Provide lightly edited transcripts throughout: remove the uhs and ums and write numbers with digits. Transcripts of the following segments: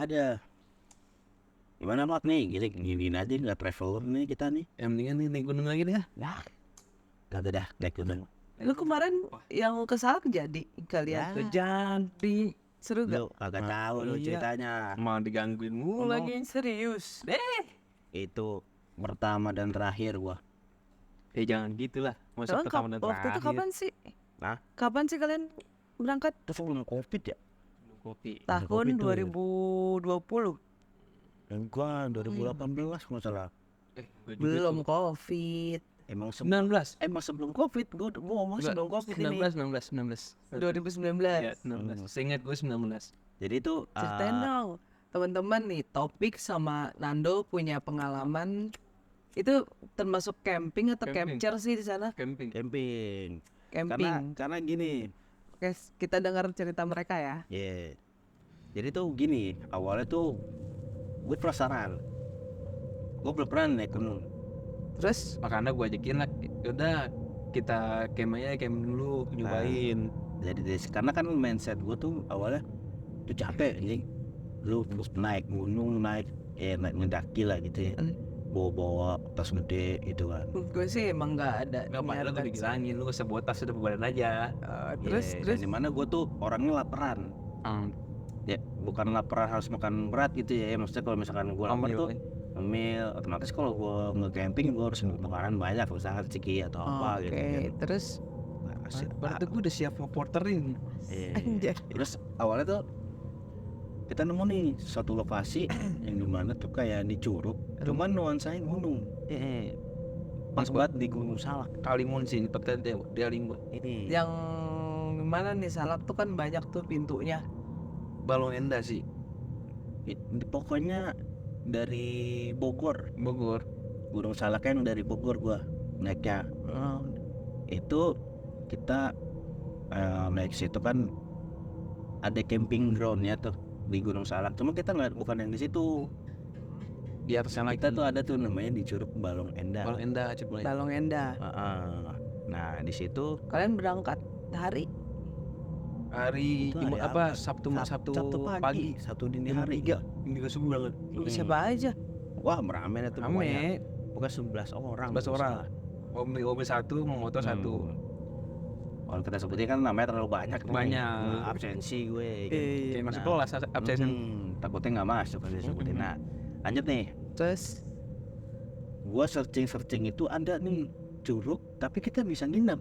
Ada. Gimana Mak nih? Gini aja nggak traveler nih kita nih. Yang mendingan nih naik gunung lagi deh. Nah, kagak dah naik gunung. Lu kemarin yang ke Salak jadi kalian? Ya. Jadi Seru gak? Lu kagak tahu lu iya. ceritanya. malah digangguin mulu lagi. Serius? Deh. Itu pertama dan terakhir gua. Jangan gitulah. Masa Emang pertama dan waktu itu terakhir. kapan sih? Hah? Kapan sih kalian berangkat? Itu sebelum Covid ya? Kopi. Tahun Covid tuh. 2020. Dan gua 2018 kalau nggak salah. Gua juga Belum tuh. Covid. Emang 19. sebelum Covid. Gua ngomong sebelum Covid ini. 19. 2019. Ya, 19. Seingat gue 19. Jadi itu Ceritain dong. Teman-teman nih, Topik sama Nando punya pengalaman itu termasuk camping atau Camping. capture sih di sana? Camping. camping. Camping. Karena gini. Oke, kita dengar cerita mereka ya. Yeah. Jadi tuh gini, awalnya tuh gue penasaran. Gue belum pernah naik gunung. Terus Makanya gue ajakin lah. Udah kita camp dulu nyobain. Karena kan mindset gue tuh awalnya tuh capek anjing. Lu terus naik gunung, naik mendaki lah gitu ya. Bawa tas gede gitu kan. gue sih emang nggak ada Gak padahal niatan gue dibilangin lu sabotas udah badan aja. terus Yeah, terus dan dimana gue tuh orangnya laparan. Ya bukan laparan harus makan berat gitu ya. Maksudnya kalau misalkan gue lapar tuh ngemil, otomatis kalau gue nge-camping gue harus makanan banyak, misalnya ciki atau apa gitu kan. Terus Berarti gue udah siap reporterin. Iya. Anjay. Terus awalnya tuh kita nemu nih satu lokasi yang dimana tuh kayak di Curug, cuman nuansanya gunung. Pas banget di Gunung Salak. Kalimun sih, tempatnya di Kalimun. Ini yang mana nih Salak tuh kan banyak tuh pintunya. Balong Enda sih, pokoknya dari Bogor. Gunung Salak kan dari Bogor gua naiknya. Itu kita naik situ kan ada camping groundnya tuh di Gunung Salak. Cuma kita nggak, bukan yang di situ. di atasnya lagi. Kita tuh ada tuh namanya di Curug Balong Enda. Balong Enda coba. Balong Enda. Nah di situ Kalian berangkat hari Hari Itu hari apa? apa? Sabtu pagi, Sabtu dini Jam hari. 3 Hingga subuh banget. siapa aja? Wah meramai itu pokoknya. Rame. Bukan 11 orang. 11 orang. Mobil satu, mau motor satu. Kalau kita sebutin kan namanya terlalu banyak. Banyak. Absensi gue. Kayak masuk kelas absen. Takutnya nggak masuk kalau disebutin. Nah lanjut nih. Terus Gua searching itu ada nih curug, tapi kita bisa nginep.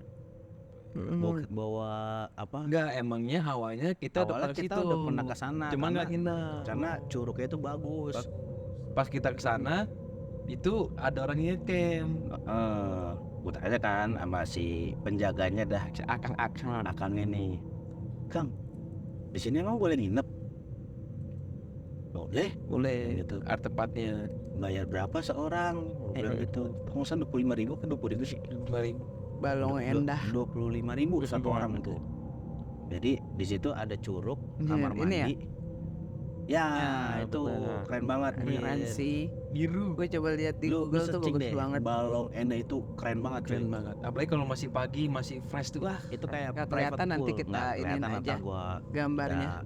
Bawa apa? Enggak, emangnya hawanya kita Awalnya kita udah pernah ke sana. Cuma nggak nginep. Karena curugnya itu bagus. Pas kita ke sana itu ada orang camp. Gue tanya kan sama si penjaganya dah, si Akang ini. Kang, di sini emang boleh nginep? Boleh gitu. Tepatnya Bayar berapa seorang? Bilang gitu. Pengusaha 25.000 ke 20.000 sih. 2.000. Balong Endah. 25.000 satu orang itu. Jadi di situ ada curug, kamar Ini ya? mandi. Ya, Ya, itu benar. keren banget. Keren sih. Biru. Gue coba lihat di Lu Google tuh searching bagus deh, banget. Balong Enda itu keren banget. Keren cuy. banget. Apalagi kalau masih pagi, masih fresh tuh. Wah, itu kayak Nggak private kelihatan, nanti pool. kita Nggak iniin kelihatan, aja ntar gua gambarnya.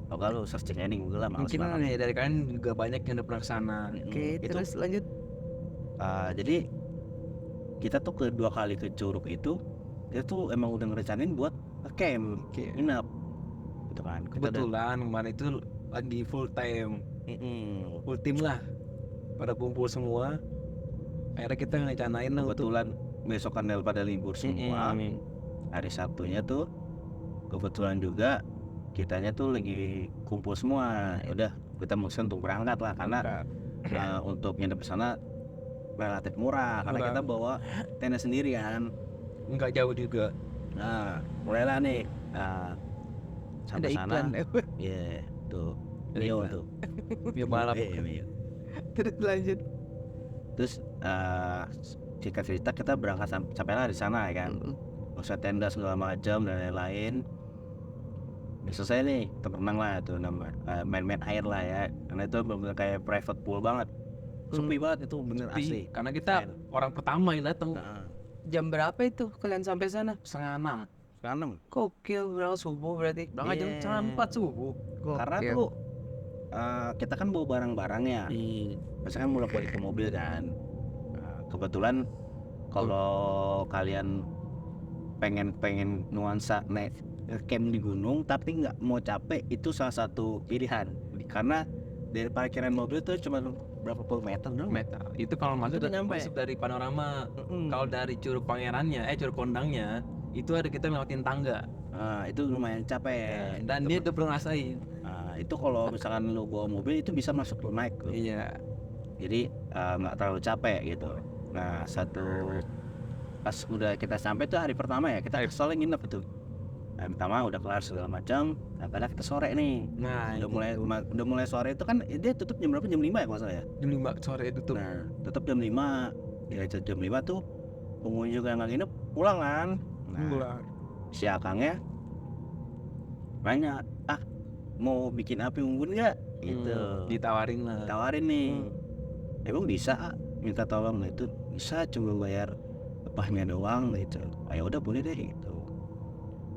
Oh, kalau searching ini Google lah, males Mungkin banget. nih dari kalian juga banyak yang udah pernah kesana. Oke, Itu, terus lanjut. jadi kita tuh kedua kali ke Curug itu emang udah ngerencanain buat camp, nginep gitu kan. Kebetulan kemarin itu lagi full time, full team lah, pada kumpul semua. Akhirnya kita ngerencanain lah untuk kebetulan besokan pada libur semua. Hari Sabtunya tuh kebetulan juga kitanya tuh lagi kumpul semua. Ya udah kita mutusin untuk berangkat lah, karena untuk nginep di sana relatif murah, karena kita bawa tenda sendiri kan. nggak jauh juga. Nah mulailah nih Ada sampai sana. iklan. Iya tuh Ada Mio iklan. tuh Biar balap. Mio. Terus lanjut. Terus singkat cerita kita berangkat sampailah di sana ya kan. Usah tenda segala macam dan lain-lain. Udah selesai nih, kita berenang lah tuh, main-main air lah ya, karena itu bener-bener kayak private pool banget. Sepi banget itu, bener asli. Karena kita orang pertama yang datang. Jam berapa itu kalian sampai sana? 5:30. Sekarang Gokil, berangkat subuh berarti. Berangkat jam Iya. 4 subuh. karena Gokil. tuh kita kan bawa barang-barang ya. Iya. Misalkan mulai balik ke mobil kan. Kebetulan kalau kalian pengen nuansa naik camp di gunung tapi nggak mau capek, itu salah satu pilihan. Karena dari parkiran mobil tuh cuma berapa puluh meter doang. Meter. Itu kalau masuk Udah nyampe. masuk dari panorama. Mm-mm. Kalau dari Curug Pangerannya, Curug Kondangnya, itu ada kita lewatin tangga. Itu lumayan capek. Dan dia udah pernah ngerasain. Itu kalau misalkan lu bawa mobil itu bisa masuk lu naik tuh. Iya. Jadi nggak terlalu capek gitu. Nah pas udah kita sampai tuh hari pertama ya, kita soalnya nginep tuh. Hari pertama udah kelar segala macam. Nah pada kita sore nih, Nah, udah mulai sore itu kan dia tutup jam berapa? Jam 5 ya kalau salah ya. jam 5 sore itu tuh. Nah tutup jam 5. Ya jam 5 tuh pengunjung yang nggak nginep pulang kan. Nah si akangnya banyak, mau bikin api unggun nggak? Gitu. Ditawarin lah. Tawarin nih, emang bisa minta tolong? Nah itu bisa, cuma bayar lepahnya doang gitu. Ayo udah boleh deh gitu.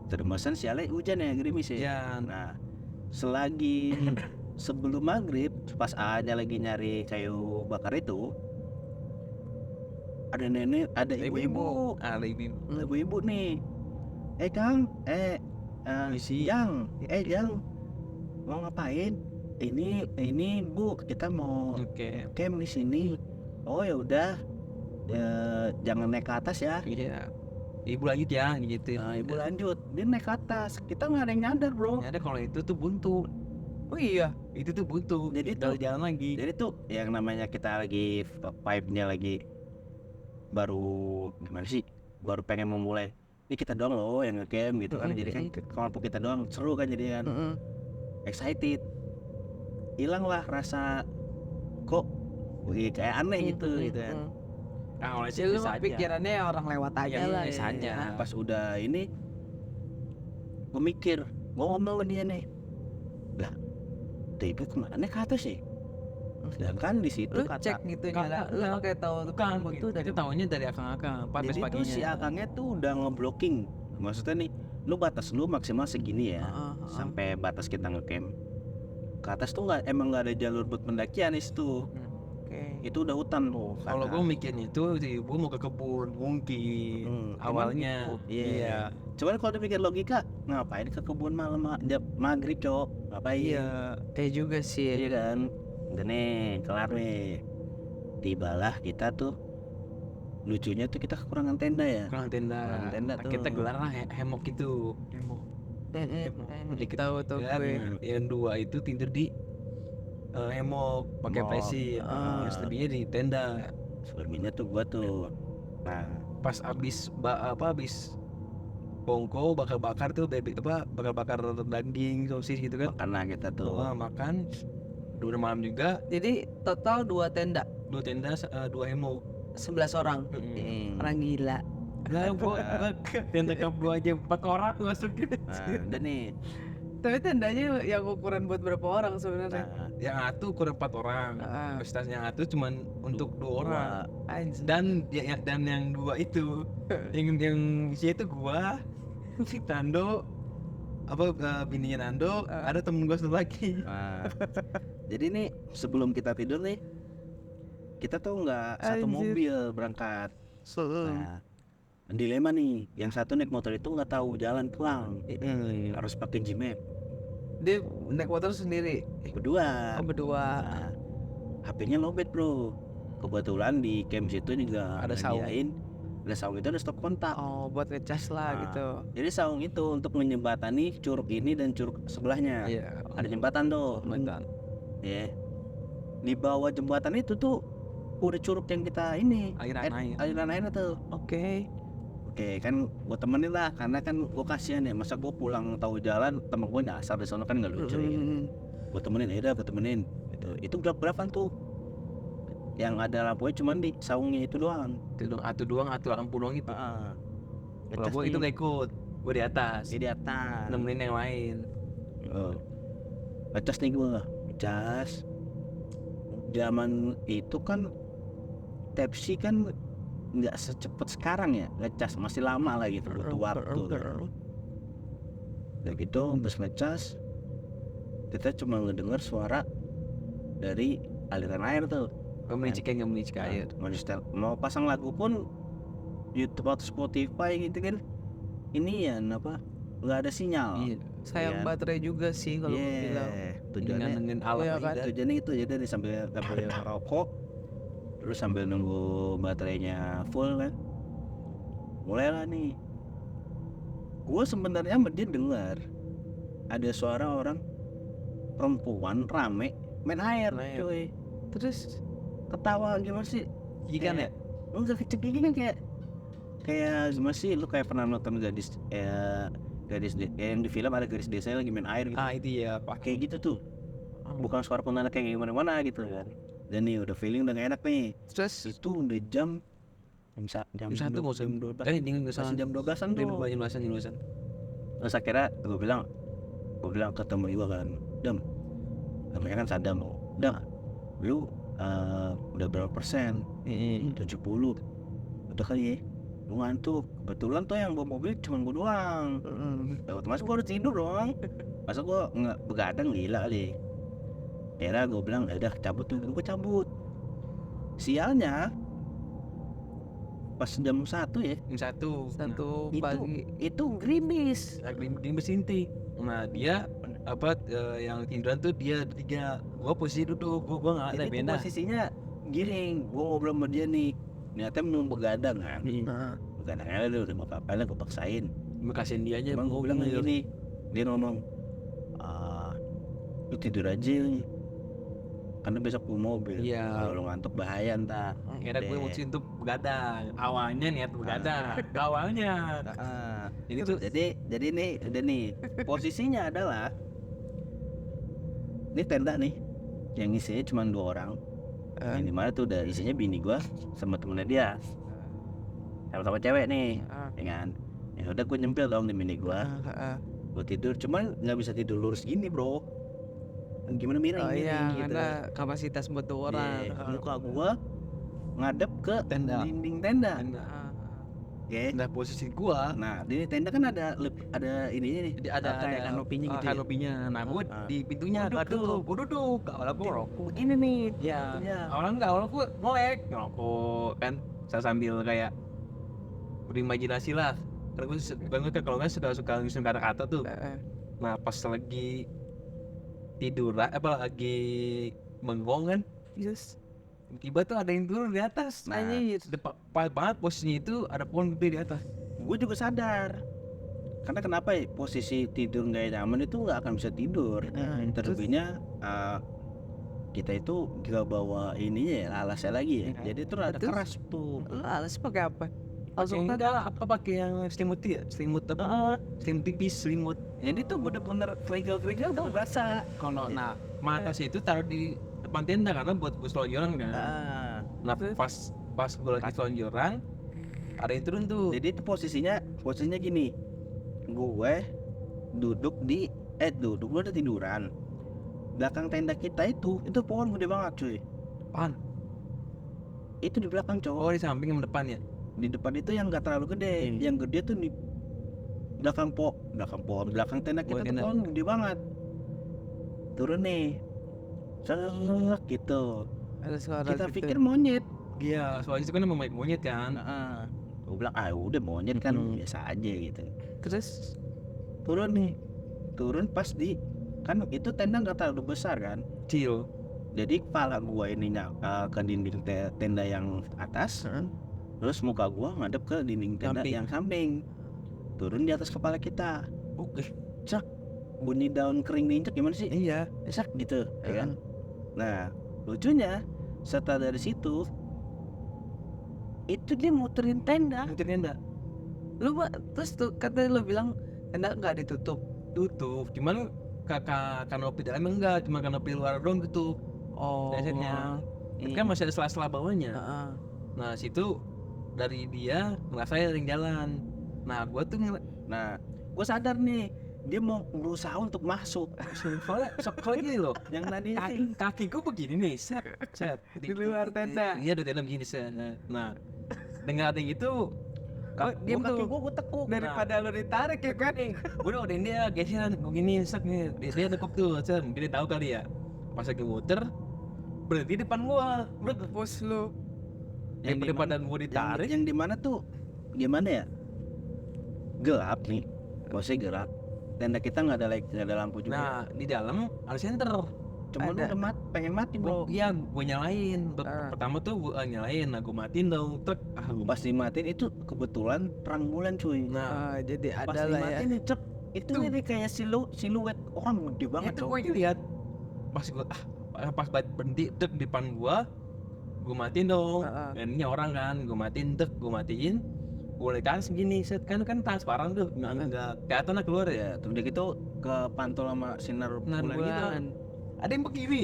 Termasan sialnya hujan ya, gerimis ya. Iya. Nah selagi sebelum maghrib pas aja lagi nyari kayu bakar itu, ada nenek, ada ibu-ibu, Ada ibu. ibu-ibu nih. Kang, Misi. Jang, mau ngapain? Ini Bu, kita mau Oke. camp di sini. Oh ya udah, jangan naik ke atas ya. Iya. Ibu lanjut ya gitu. Ibu lanjut, dia naik ke atas. Kita nggak ada yang nyadar bro. Ada kalau itu tuh buntu. Oh iya. Itu tuh buntu. Jadi Udah tuh- jalan lagi. Jadi tuh yang namanya kita lagi vibe-nya lagi baru gimana sih? Baru pengen memulai. Ini kita doang loh yang nge-camp gitu kan. Jadi kan kelompok kita doang seru kan, jadi kan excited. Hilang lah rasa kok kayak aneh gitu kan. Nah, oleh Jadi lu bisa aja. pikirannya orang lewat aja Iya, lah. bisa aja. Nah, pas udah ini gue mikir, gue ngomong ke dia nih, lah ibu kemana ke atas sih? Sedangkan di situ Lu kata cek gitu Kak, lu kayak tahu Bukan, itu itu tahunya dari akang-akang. Pas jadi tuh paginya. si akangnya tuh udah ngeblocking. Maksudnya nih, lu batas lu maksimal segini ya, sampai batas kita ngecamp. Ke atas tuh emang nggak ada jalur buat pendakian di situ. Oke. Itu udah hutan tuh. Kalau gue mikirnya itu si ibu mau ke kebun mungkin awalnya. Emang gitu. Iya. Cuman kalau dipikir logika, ngapain ke kebun malam maghrib cok? Ngapain? Iya. Juga sih. Iya kan. Udah nih, kelar nih. Tibalah kita tuh, lucunya tuh kita kekurangan tenda ya. Kurang tenda. Kurang tenda tuh. Kita gelar lah hemok itu. Jadi kita Tahu dan gue. yang dua itu tidur di hemok pakai Hemok. peci. Yang lebihnya di tenda. Selebihnya tuh gua tuh. Nah, Pas abis abis bongko bakar-bakar tuh bakar-bakar daging sosis gitu kan. makan lah kita tuh. Makan udah malam juga. Jadi total 2 tenda, 2 tenda 2 hemok. 11 orang. Orang gila. Lah gua tenda kamp gua aja 4 orang masukin. Nah, udah nih. Tapi tendanya yang ukuran buat berapa orang sebenarnya? Nah, Yang atu kurang 4 orang. Kapasitas yang atu cuman untuk 2 orang. Anjir. Dan yang 2 itu yang si itu gua, si Nando, bininya Nando, ada temen gua satu lagi. nah. Jadi nih sebelum kita tidur nih, kita tuh nggak satu Anjir. mobil berangkat. Nah, dilema nih, yang satu naik motor itu nggak tahu jalan pulang, harus pakai Gmap. Dia naik motor sendiri. Berdua. Berdua. Nah, HP-nya lowbat bro. Kebetulan di camp situ juga Ada saung. nyediain, ada saung itu, ada stop kontak. Oh, buat ngecas lah Nah, gitu. Jadi saung itu untuk menjembatani curug ini dan curug sebelahnya. Iya. Ada jembatan tuh. Jembatan. Ya. Di bawah jembatan itu tuh udah curug yang kita ini. Aliran air. Aliran airnya tuh. Oke. Oke kan gue temenin lah, karena kan gue kasihan ya, masa gue pulang tahu jalan, temen gue nyasar di sana kan nggak lucu ya. Gue temenin, ya udah gue temenin. Itu gelap-gelapan tuh. Yang ada lampunya cuman di saungnya itu doang. Atu doang, atu lampu doang itu. Kalau Ngecas gua itu nih. nggak ikut, gua di atas. Di atas. Nemenin yang lain. Ngecas nih gue, ngecas. Zaman itu kan Pepsi kan nggak secepat sekarang ya ngecas, masih lama lah gitu, butuh waktu kan. Udah gitu terus ngecas, kita cuma ngedenger suara dari aliran air tuh. Nggak menicik air. Mau pasang lagu pun YouTube atau Spotify gitu kan, ini ya apa, nggak ada sinyal. Iya. Sayang Iya. baterai juga sih kalau gue bilang. Tujuannya Dengan alat Iya lagi kan? dah. tujuannya itu jadi sambil ngerokok, terus sambil nunggu baterainya full kan, mulailah nih. Gue sebenarnya sama dia dengar ada suara orang perempuan rame main air, cuy. Terus Ketawa gimana sih? Ikan ya? Enggak kecekikan kayak gimana sih, lu kayak pernah nonton gadis yang di film ada gadis desa lagi main air gitu. Itu ya pakai Kayak gitu tuh. Bukan suara kuntilanak kayak gimana gitu kan. Dan nih udah feeling udah gak enak nih. terus Itu udah jam satu nggak usah. 12. Dingin nggak usah. Masih jam 12-an tuh. Jelasan. Terus akhirnya gue bilang ke temen gue kan, Dam, namanya kan Sadam, Dam, lu udah berapa persen? 70. Udah kali ya, lu ngantuk. Kebetulan tuh yang bawa mobil cuma gue doang. Otomatis gue harus tidur dong. Masa gue nggak begadang, gila kali. Akhirnya gue bilang, ya udah cabut tuh, gue cabut. Sialnya pas jam 1 ya, Satu pagi. itu gerimis. lagi bersinti. Nah dia yang tiduran tuh dia 3. Gua posisi duduk, gua nggak ada Jadi tuh benda. posisinya giring, gue ngobrol sama dia nih. Niatnya mau begadang kan. Nah, Begadang aja dulu, udah mau apa-apain gue paksain. Kasihin dia aja. Emang gue bilang kayak gini, dia ngomong, lu tidur aja nih, karena besok gue mobil. Iya. Kalau lu ngantuk bahaya ntar. Kira gue Deh. mutusin untuk begadang. Awalnya niat begadang. Awalnya. Jadi tuh, jadi nih, udah nih, posisinya adalah, ini tenda nih, yang isinya cuma 2 orang. Yang dimana tuh udah isinya bini gua sama temennya dia, sama cewek nih, ya kan. Ya udah gue nyempil dong di bini gua, gue tidur, cuman nggak bisa tidur lurus gini bro, gimana miring oh miring iya, gitu. karena kapasitas buat 2 orang. Iya, muka gua ngadep ke Tenda. dinding tenda. Oke. Nah posisi gua Nah di tenda kan ada ininya nih, ada kayak kanopinya gitu ya. kanopinya. Nah gua di pintunya gua duduk. Awalnya gua ngerokok. Begini nih. Ya. Iya. Awalnya gua ngerokok kan. Saya sambil kayak berimajinasi lah. Karena gua kalau nggak suka ngisi kata-kata tuh. Nah pas lagi tidur lagi bengong kan, Yes. tiba tuh ada yang turun di atas. Nah, Anjir. Depan banget posisinya itu ada pohon gede di atas. Gue juga sadar. Karena kenapa ya, posisi tidur nggak nyaman itu nggak akan bisa tidur. Terlebihnya kita itu nggak bawa ininya ya, alasnya lagi ya. Jadi itu rada Terus? keras tuh. Lu alas pakai apa? Langsung Enggak lah, pakai yang selimut ya? Selimut apa? Selimut tipis, selimut. Jadi tuh bener-bener kerigil tuh berasa. Kalau nah, mata itu taruh di depan tenda karena buat gue selonjoran kan. Nah, pas gue lagi selonjoran, ada yang turun tuh. Jadi itu posisinya gini. Gue duduk gue udah tiduran. Belakang tenda kita itu pohon gede banget cuy. Apaan? Itu di belakang cowok. Oh, di samping yang depan ya? Di depan itu yang nggak terlalu gede. Yang gede tuh di belakang belakang tenda kita tuh pohon gede banget. Turun nih, gitu. ada suara Kita gitu. pikir monyet. Iya, soalnya itu kan memang monyet kan. Gue bilang udah monyet kan biasa aja gitu. Terus Turun pas di, kan itu tenda nggak terlalu besar kan. Kecil. Jadi kepala gua ininya ke dinding tenda yang atas, terus muka gua ngadep ke dinding tenda Samping. yang samping. Turun di atas kepala kita. Oke. Cak, bunyi daun kering diinjek gimana sih? Iya. Sak gitu, ya kan? Nah, lucunya setelah dari situ itu dia muterin tenda. lu terus tuh kata lu bilang tenda nggak ditutup. Tutup. Cuman kanopi dalamnya enggak, cuma kanopi luar doang gitu. Oh. Biasanya. Tapi kan masih ada sela-sela bawahnya. Heeh. Nah situ dari dia ngerasa ada yang jalan. Nah gua tuh Nah, gue sadar nih dia mau berusaha untuk masuk. soalnya gini loh, Yang tadi kaki gua begini nih, set Di luar tenda. Iya di dalam gini set. Nah dengan ada gitu Diem kaki tuh. gue tekuk. Daripada lu ditarik ya kan. udah dia geseran begini sek nih biasanya tekuk tuh set mungkin dia tahu kali ya pas lagi muter berhenti depan gua udah Bos lu. Yang di daripada mana- gua ditarik yang di mana tuh gimana ya, gelap nih, bosnya gelap, tenda kita nggak ada lampu juga. nah di dalam ada senter Cuma lu ada. udah pengen mati bro. iya gua nyalain Ah. pertama tuh gua nyalain nah gua matiin dong truk Pas dimatiin itu kebetulan terang bulan cuy. nah Jadi Pas ada lah ya. dimatiin nih, cek itu Tuh. ini kayak siluet orang gede banget. itu Cok. gua lihat pas gua pas berhenti truk di depan gua matiin dong dan ini orang kan gua matiin gua lihat kan segini set kan transparan tuh nggak kelihatan lah keluar ya Ya, terus dia gitu ke pantol sama sinar Sinar bulan gitu. bulan. ada yang begini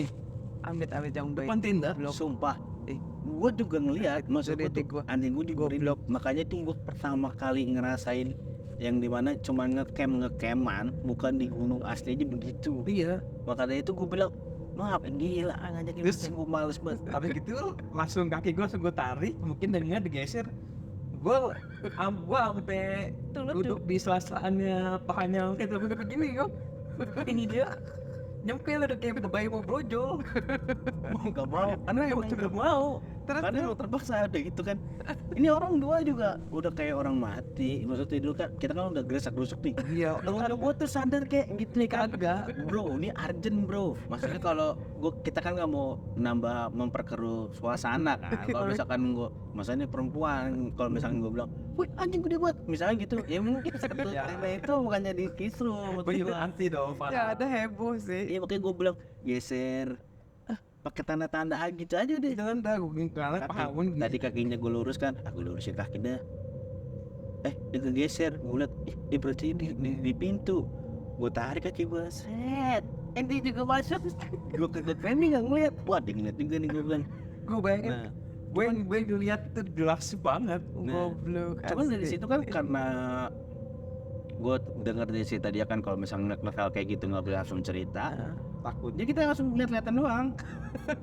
Amit-amit yang baik. depan tenda Sumpah, Eh. gue juga ngeliat, maksud gue Kritik tuh gua. anjing gue juga makanya tuh gue pertama kali ngerasain yang dimana cuma ngecaman, bukan di gunung asli aja begitu. iya Makanya itu gue bilang, maaf gila ngajakin Terus? gue males banget. habis gitu langsung kaki gua langsung gua tarik mungkin dengar digeser gua sampai duduk di sela-selanya pahanya kayak begini kok ini dia nyempil udah kayak bayi mau brojol Mau gak mau, karena emang tidak mau karena emang terpaksa ada gitu kan. Ini orang dua juga udah kayak orang mati, maksudnya dulu kan kita kan udah geresak-gerusuk nih. iya Kalau gue tuh sadar kayak gitu nih kan. kagak Bro, ini urgent bro. Maksudnya kalau kita kan nggak mau nambah memperkeruh suasana kan. Kalau misalkan gue, maksudnya perempuan, kalau misalkan gue bilang, wih anjing gede banget, misalnya gitu, ya mungkin satu Ya. tema itu bukannya di kisru. begitu anti dong Ya ada heboh sih. Iya makanya gue bilang geser, pakai tanda-tanda gitu aja deh. jangan dah gue karena paham Tadi kakinya gue luruskan, aku lurusin kakinya. Dia kegeser, gue liat, dia berarti di pintu. Gue tarik kaki gue, set. Dia juga masuk. Gue keget pengen nggak ngeliat. Wah dia ngeliat juga nih gue bilang. gue bayangin Nah, gue ngeliat itu jelas banget Goblok. cuman dari asli. situ kan karena gue dengar dari cerita dia kan kalau misalnya ngeliat kayak gitu nggak boleh langsung cerita. Takutnya kita langsung lihat-lihatan doang.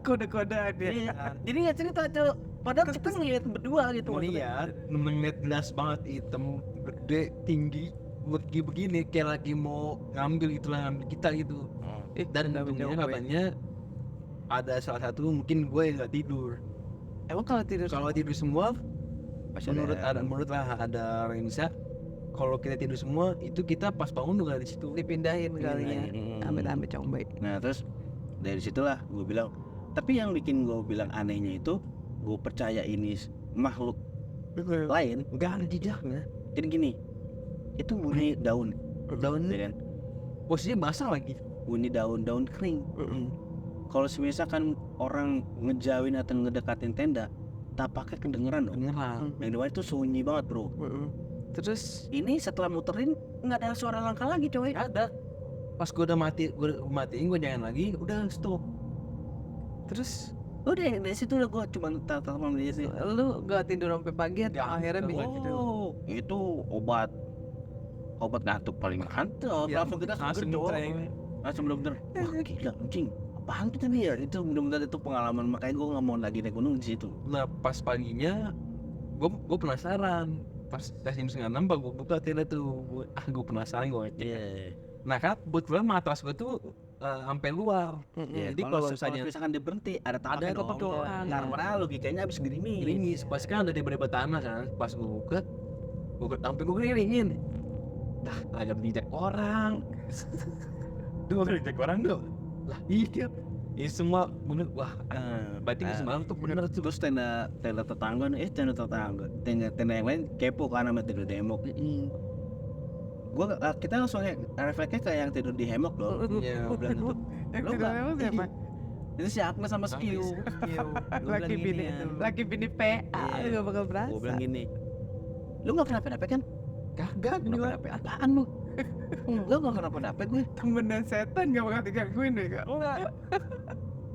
Kode-kode ada. Iya. Jadi nggak cerita tuh. Padahal kita ngeliat berdua gitu. mau lihat ngeliat jelas banget hitam gede tinggi begini kayak lagi mau ngambil gitu lah ngambil kita gitu dan untungnya katanya ada salah satu mungkin gue yang nggak tidur Emang kalau tidur kalau tidur semua Pasti menurut ada Renza kalau kita tidur semua itu kita pas bangun udah di situ dipindahin kalinya. Amit-amit yang baik. Nah terus dari situlah gue bilang, tapi yang bikin gue bilang anehnya itu gue percaya ini makhluk lain nggak ada jejaknya jadi gini, itu bunyi daun ya kan, posisinya basah lagi bunyi daun kering. Kalau misalkan orang ngejauhin atau ngedekatin tenda tapaknya kedengeran dong. beneran Yang di luar itu sunyi banget bro. Terus Ini setelah muterin nggak ada suara langkah lagi coy. ada pas gue udah matiin gue jangan lagi udah stop terus Udah dari situ udah gue cuma telepon dia sih. lu gak tidur sampai pagi atau Ya, akhirnya bisa tidur. Oh, itu obat ngantuk paling mantap. Ya, Langsung kita langsung seger, ngetreng. langsung bener-bener. Wah gila anjing. Apaan tuh tadi ya? Itu bener-bener itu pengalaman, makanya gue nggak mau lagi naik gunung di situ. nah pas paginya gue penasaran pas jam 5:30 gue buka tenda tuh gue penasaran gue Iya. nah kan kebetulan matras gue tuh sampai luar Iya, jadi kalau misalnya misalkan dia berhenti ada tapaknya tapak doang. Karena logikanya abis gerimis. gerimis pas kan ada di beberapa tanah kan pas gue buka sampai gue ngelilingin dah agak dijak orang tuh dijak orang tuh lah iya ini semua bener wah berarti semalam tuh bener tuh Terus tenda tetangga nih, tenda yang lain kepo kan sama tidur di hemok. Kita langsung refleksnya kayak yang tidur di hemok loh. Iya, Gue bilang gitu. Yang Lo tidur nggak- emang siapa? Itu si Agnes sama Skiu. Laki bini, laki bini PA. Iya. Lu gak bakal berasa. Gue bilang gini, lu nggak kenapa-napa kan? kagak gue bilang Kenapa? Apaan lu? Lu nggak kenapa-napa gue. Temen dan setan gak bakal digangguin deh kak.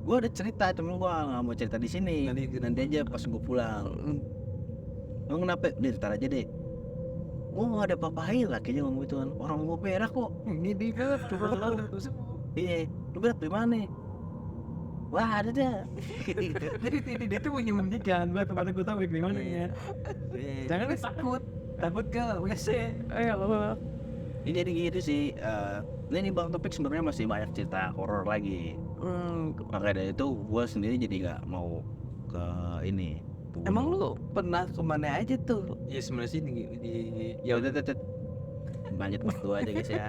Gue ada cerita, cuma gue nggak mau cerita di sini. Nanti aja pas gue pulang. Lu kenapa? Udah ntar aja deh. Gue nggak ada apa-apain lah kayaknya ngomong gitu kan. Orang gue berak kok. Ini dia coba lu. Iya, lu berak di mana? wah ada dah. Jadi dia tuh menyembunyikan buat teman gue tahu gimana ya. Jangan lu takut ke WC. Ini jadi gitu sih. Ini Bang Topik sebenarnya masih banyak cerita horor lagi. Maka dari itu gue sendiri jadi nggak mau ke ini. Emang lu pernah kemana aja tuh? Ya sebenarnya sih di Ya udah lanjut waktu aja guys ya.